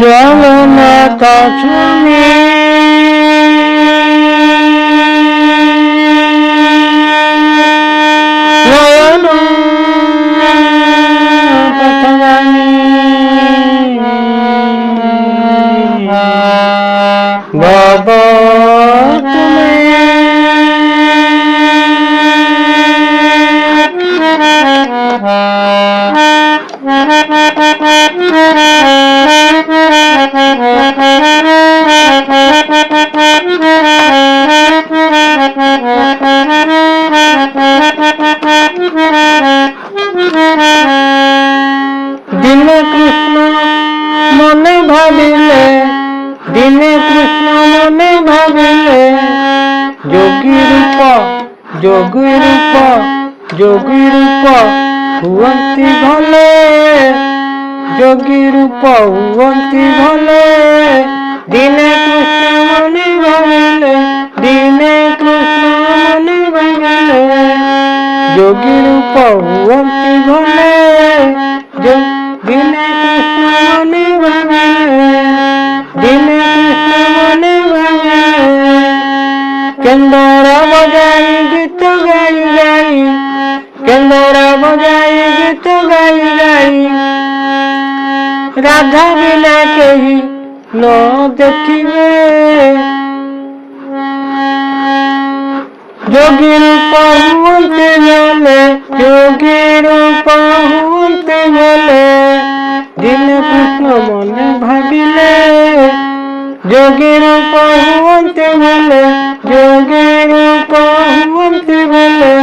জলমাতা তুমি নয়ন পথগামী ভব তুমি দিনে কৃষ্ণ মনে ভাবিলে দিনে কৃষ্ণ মনে ভাবিলে যোগী রূপ যোগী রূপ যোগী রূপ হুয়ন্তি ভলে যোগী রূপ হুয়ন্তি ভলে দিনে কৃষ্ণ মনে ভাবিলে দিনে কৃষ্ণ মনে ভাবিলে যোগী রূপ হুয়ন্তি ভলে দিনে কৃষ্ণ মনে ভাবিলে দিনে কৃষ্ণ মনে ভাবিলে কেন্দরা বজাই গীত গাই গাই কেন্দরা বজাই গীত গাই গাই রাধা বিনা কেহি ন দেখিবে যোগী রূপ হুয়ন্তি ভলে যোগী রূপ হুয়ন্তি ভলে দিনে কৃষ্ণ মনে ভাবিলে যোগী রূপ হুয়ন্তি ভলে যোগী রূপ হুয়ন্তি ভলে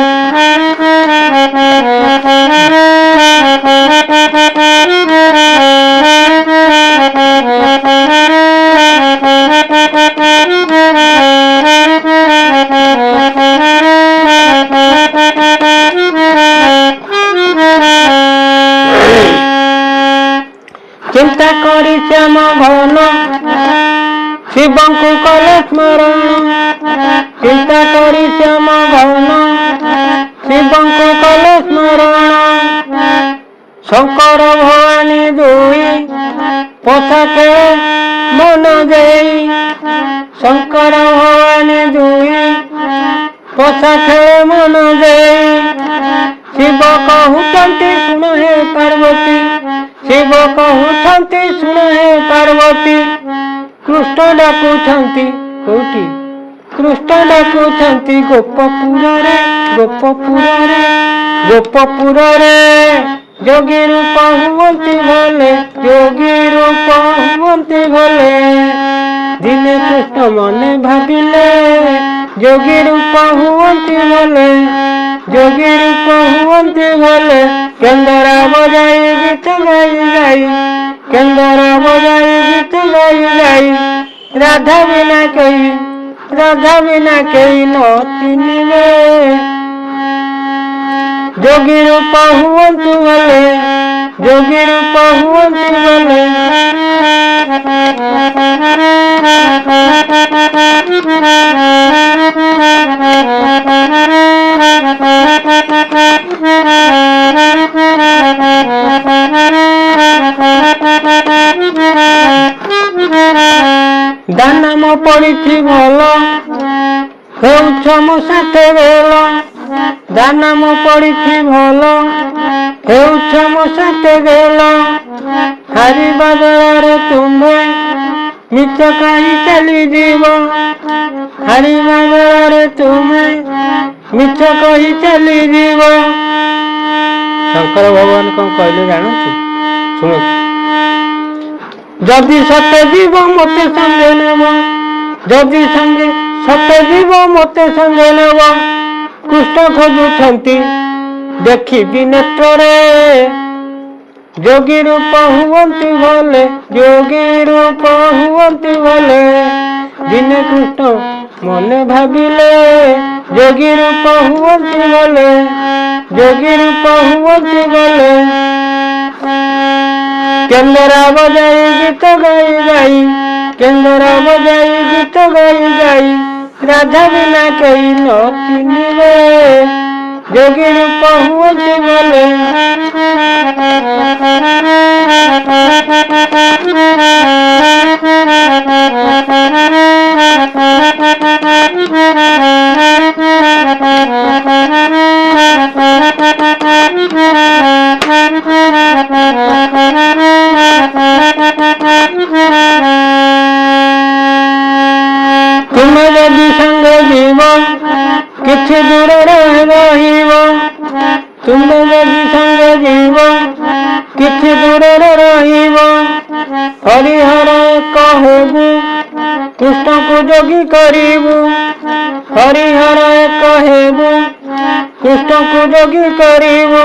চিন্তা করি শ্যাম ঘন শিবଙ୍କୁ কলে স্মরণ চিন্তা করি শ্যাম ঘন শিবଙ୍କୁ কলে স্মরণ শঙ্কর ভবানী দুই পোশাকে মন দেই শঙ্কর ভবানী দুই পোশাকে মন দেই শিব কହୁଛନ୍ତି ଶୁଣ ହେ ପାର୍ବତୀ ଶିବ କହୁଛନ୍ତି ଶୁଣ ହେ ପାର୍ବତୀ କୃଷ୍ଣ ଡାକୁଛନ୍ତି କୋଉଠି କୃଷ୍ଣ ଡାକୁଛନ୍ତି ଗୋପପୁରରେ ଗୋପପୁରରେ ଗୋପପୁରରେ ଯୋଗୀ ରୂପ ହୁଅନ୍ତି ଭଲେ ଯୋଗୀ ରୂପ ହୁଅନ୍ତି ଭଲେ ଦିନେ କୃଷ୍ଣ ମନେ ଭାବିଲେ ଯୋଗୀ ରୂପ ହୁଅନ୍ତି ଭଲେ ଯୋଗୀ ରୂପ ହୁଅନ୍ତି ଭଲେ କେନ୍ଦରା ବଜାଇ ଗୀତ ଗାଇ ଗାଇ କେନ୍ଦରା ବଜାଇ ଗୀତ ଗାଇ ଗାଇ ରାଧା ବିନା କେହି ନ ଚିହ୍ନିବେ ଯୋଗୀ ରୂପ ହୁଅନ୍ତି ଭଲେ ଯୋଗୀ ରୂପ ହୁଅନ୍ତି ଭଲେ ଦାନାମ ପଡ଼ିଛି ଭଲ ହେଉଛ ମୋ ସାଥେ ବେଳ ଦାନାମ ପଡ଼ିଛି ଭଲ ହେଉଛ ମୋ ସାଥେ ବେଳ ହାରିବା ବେଳରେ ତୁମେ ମିଛ କାହିଁ ଚାଲିଯିବ ହାରିବା ବେଳରେ ତୁମେ ମିଛ କହି ଚାଲିଯିବ ଶଙ୍କର ଭଗବାନ କଣ କହିଲେ ଜାଣୁଛୁ ଶୁଣ ଯଦି ସତେ ଯିବ ମତେ ସଙ୍ଗେ ନେବ ଯଦି ସତେ ଯିବ ମତେ ସଙ୍ଗେ ନେବ କୃଷ୍ଣ ଖୋଜୁଛନ୍ତି ଦେଖିବି ନେତ୍ରରେ ଯୋଗୀ ରୂପ ହୁଅନ୍ତି ଭଲେ ଯୋଗୀ ରୂପ ହୁଅନ୍ତି ଭଲେ ଦିନେ କୃଷ୍ଣ ମନେ ଭାବିଲେ ଯୋଗୀ ରୂପ ହୁଅନ୍ତି ଭଲେ ଯୋଗୀ ରୂପ ହୁଅନ୍ତି ଭଲେ କେନ୍ଦରା ବଜାଇ ଗୀତ ଗାଇ ଗାଇ କେନ୍ଦରା ବଜାଇ ଗୀତ ଗାଇ ଗାଇ ରାଧା ବିନା କେହି ନ ଚିହ୍ନିବେ ଯୋଗୀ ରୂପ ହୁଅନ୍ତି ଭଲେ ଯୋଗୀ ସଙ୍ଗେ ଯିବ କିଛି ଦୂରରେ ରହିବ। ହରିହର କହେବୁ କୃଷ୍ଣକୁ ଯୋଗୀ କରିବୁ। ହରିହର କହେବୁ କୃଷ୍ଣକୁ ଯୋଗୀ କରିବୁ।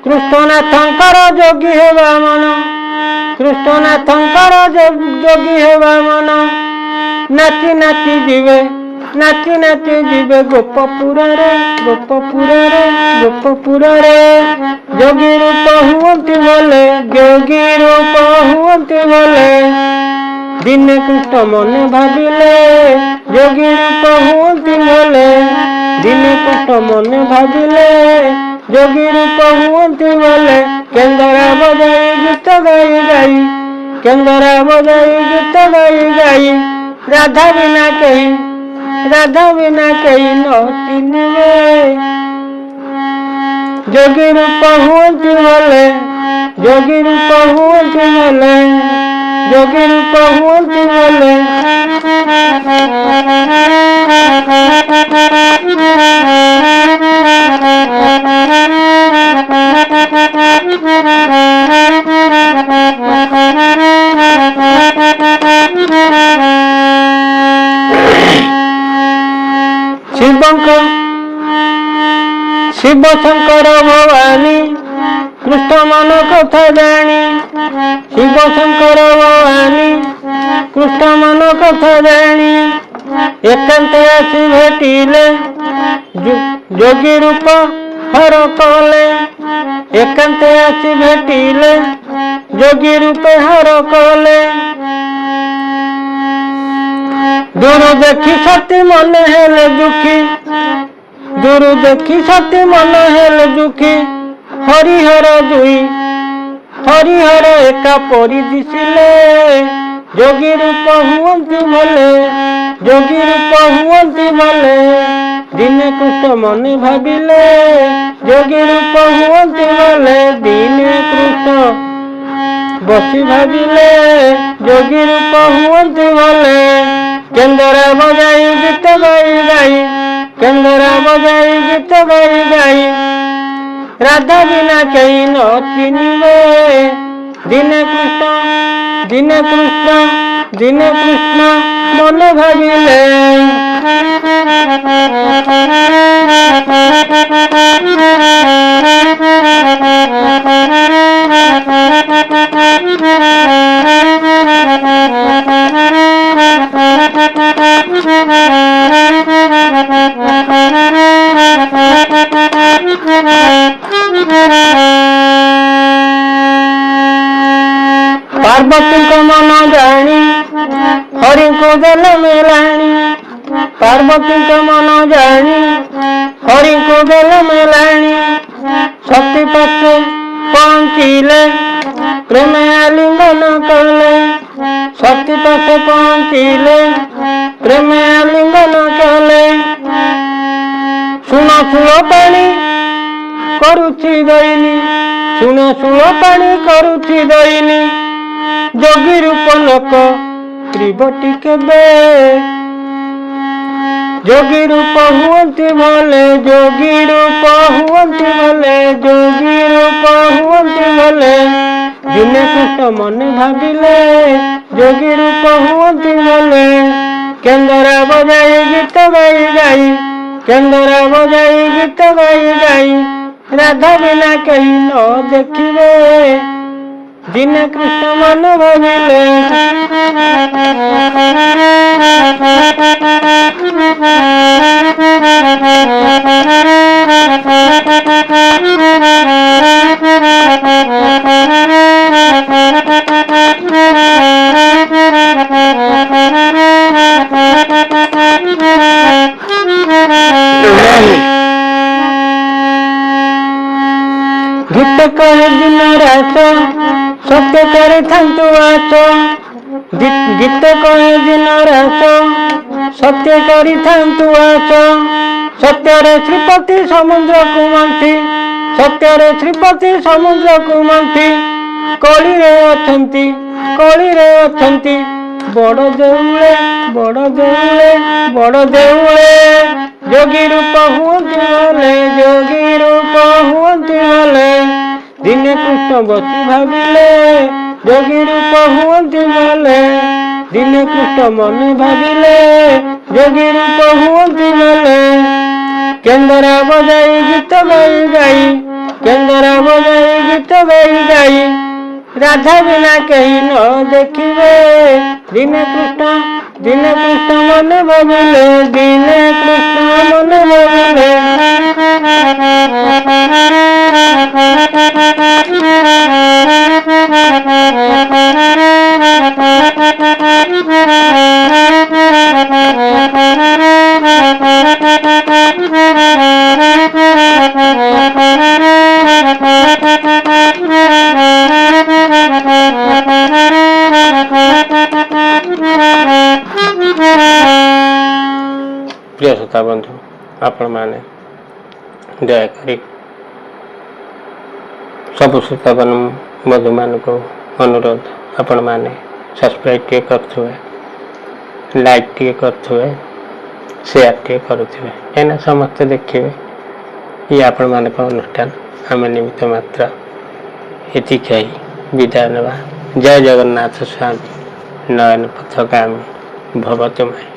କୃଷ୍ଣନାଥଙ୍କର ଯୋଗୀ ହେବା ମନ। କୃଷ୍ଣନାଥଙ୍କର ଯୋଗୀ ହେବା ମନ। ନାଚି ନାଚି ଯିବେ ନାଚି ନାଚି ଯିବେ ଗୋପପୁରରେ ଗୋପପୁରରେ ଗୋପପୁରରେ। ଯୋଗୀ ରୂପ ହୁଅନ୍ତି ବୋଲେ ଯୋଗୀ ରୂପ ହୁଅନ୍ତି ବୋଲେ। ଦିନେ କୃଷ୍ଣ ମନେ ଭାବିଲେ ଯୋଗୀ ରୂପ ହୁଅନ୍ତି ବୋଲେ। ଦିନେ କୃଷ୍ଣ ମନେ ଭାବିଲେ ଯୋଗୀ ରୂପ ହୁଅନ୍ତି ବୋଲେ। କେନ୍ଦରା ବଜାଇ ଗୀତ ଗାଇ ଗାଇ କେନ୍ଦରା ବଜାଇ ଗୀତ ଗାଇ ଗାଇ। ରାଧା ବିନା କେହି ନ ଚିହ୍ନିବେ। ଯୋଗୀ ରୂପ ହୁଅନ୍ତି ବୋଲେ ଯୋଗୀ ରୂପ ହୁଅନ୍ତି ବୋଲେ ଯୋଗୀ ରୂପ ହୁଅନ୍ତି ବୋଲେ। ଶିବ ଶଙ୍କର ଭବାନୀ କୃଷ୍ଣ ମନ କଥା ଜାଣି। ଶିବ ଶଙ୍କର ଭବାନୀ କୃଷ୍ଣ ମନ କଥା ଜାଣି। ଏକାନ୍ତେ ଆସି ଭେଟିଲେ ଯୋଗୀ ରୂପ ହର କଲେ। ଏକାନ୍ତେ ଆସି ଭେଟିଲେ ଯୋଗୀ ରୂପେ ହର କଲେ। ଦୂରୁ ଦେଖି ସତୀ ମନେ ହେଲେ ଦୁଃଖୀ। ଦୂରୁ ଦେଖି ସତୀ ମନ ହେଲେ ଦୁଃଖୀ। ହରିହର ଦୁଇ ହରିହର ଏକା ପରି ଦିଶିଲେ। ଯୋଗୀ ରୂପ ହୁଅନ୍ତି ଭଲେ ଯୋଗୀ ରୂପ ହୁଅନ୍ତି ଭଲେ। ଦିନେ କୃଷ୍ଣ ମନେ ଭାବିଲେ ଯୋଗୀ ରୂପ ହୁଅନ୍ତି ଭଲେ। ଦିନେ କୃଷ୍ଣ ବସି ଭାବିଲେ ଯୋଗୀ ରୂପ ହୁଅନ୍ତି ଭଲେ। କେନ୍ଦରା ବଜାଇ ଗୀତ ଗାଇ ଗାଇ କେନ୍ଦରା ବଜାଇ ଗୀତ ଗାଇ ଗାଇ। ରାଧା ବିନା କେହି ନ ଚିହ୍ନିବେ। ଦିନେ କୃଷ୍ଣ ମନେ ଭାବିଲେ। ପାର୍ବତୀଙ୍କ ମନ ଜାଣି ହରିଙ୍କୁ ଦେଲେ ମେଲାଣି। ପାର୍ବତୀଙ୍କ ମନ ଜାଣି ହରିଙ୍କୁ ଦେଲେ ମେଲାଣି। ସତୀ ପାଖେ ପହଞ୍ଚିଲେ ପ୍ରେମେ ଆଲିଙ୍ଗନ କଲେ। ସତୀ ପାଖେ ପହଞ୍ଚିଲେ ପ୍ରେମେ ଆଲିଙ୍ଗନ କଲେ। ଶୁଣ ଶୂଳ ପାଣି କରୁଛି ଦଇନି ଶୁଣ ଶୂଳ ପାଣି କରୁଛି ଦଇନି। ଯୋଗୀ ରୂପ ଲୋକ ତ୍ରିବଟି କେବେ। ଯୋଗୀ ରୂପ ହୁଅନ୍ତି ଭଲେ ଯୋଗୀ ରୂପ ହୁଅନ୍ତି ଭଲେ ଯୋଗୀ ରୂପ ହୁଅନ୍ତି ଭଲେ। ଦିନେ କୃଷ୍ଣ ମନେ ଭାବିଲେ ଯୋଗୀ ରୂପ ହୁଅନ୍ତି ଭଲେ। କେନ୍ଦରା ବଜାଇ ଗୀତ ଗାଇ ଗାଇ କେନ୍ଦରା ବଜାଇ ଗୀତ ଗାଇ ଗାଇ। ରାଧା ବିନା କେହି ନ ଦେଖିବେ। ଦିନେ କୃଷ୍ଣ ମନେ ଭାବିଲେ। ଗୀତ କହେ ଦିନ ରାତ ସତ୍ୟ କରିଥାନ୍ତୁ ଆସ। ଗୀତ କହେ ଦିନ ରାତ ସତ୍ୟ କରିଥାନ୍ତୁ ଆସ। ସତ୍ୟରେ ଶ୍ରୀପତି ସମୁଦ୍ରକୁ ମନ୍ଥି ସତ୍ୟରେ ଶ୍ରୀପତି ସମୁଦ୍ରକୁ ମନ୍ଥି। କଳିରେ ଅଛନ୍ତି ବଡ଼ ଦେଉଳେ ବଡ଼ ଦେଉଳେ ବଡ଼ ଦେଉଳେ ଯୋଗୀ ରୂପ ହୁଅନ୍ତି ଭଲେ ଯୋଗୀ ରୂପ ହୁଅନ୍ତି ଭଲେ ଦିନେ କୃଷ୍ଣ ବସି ଭାବିଲେ ଯୋଗୀ ରୂପ ହୁଅନ୍ତି ଭଲେ ଦିନେ କୃଷ୍ଣ ମନେ ଭାବିଲେ ଯୋଗୀ ରୂପ ହୁଅନ୍ତି ଭଲେ କେନ୍ଦରା ବଜାଇ ଗୀତ ଗାଇ ଗାଇ କେନ୍ଦରା ବଜାଇ ଗୀତ ଗାଇ ଗାଇ ରାଧା ବିନା କେହି ନ ଦେଖିବେ ଦିନେ କୃଷ୍ଣ ମନେ ଭାବିଲେ ଦିନେ କୃଷ୍ଣ ମନେ ଭାବିଲେ प्रिय श्रोता बंधु आपण मैंने दयाकोरी सब श्रोता बंधु मान को अनुरोध आपण मैंने सब्सक्राइब टे करुवे लाइक टे करुवे शेयर टे करुवे कहीं समस्त देखिए ये आपण मान अनुष्ठान आम निमित्त मात्र ये विदाय नेवा जय जगन्नाथ स्वामी नयन पथगामी भवतु माई।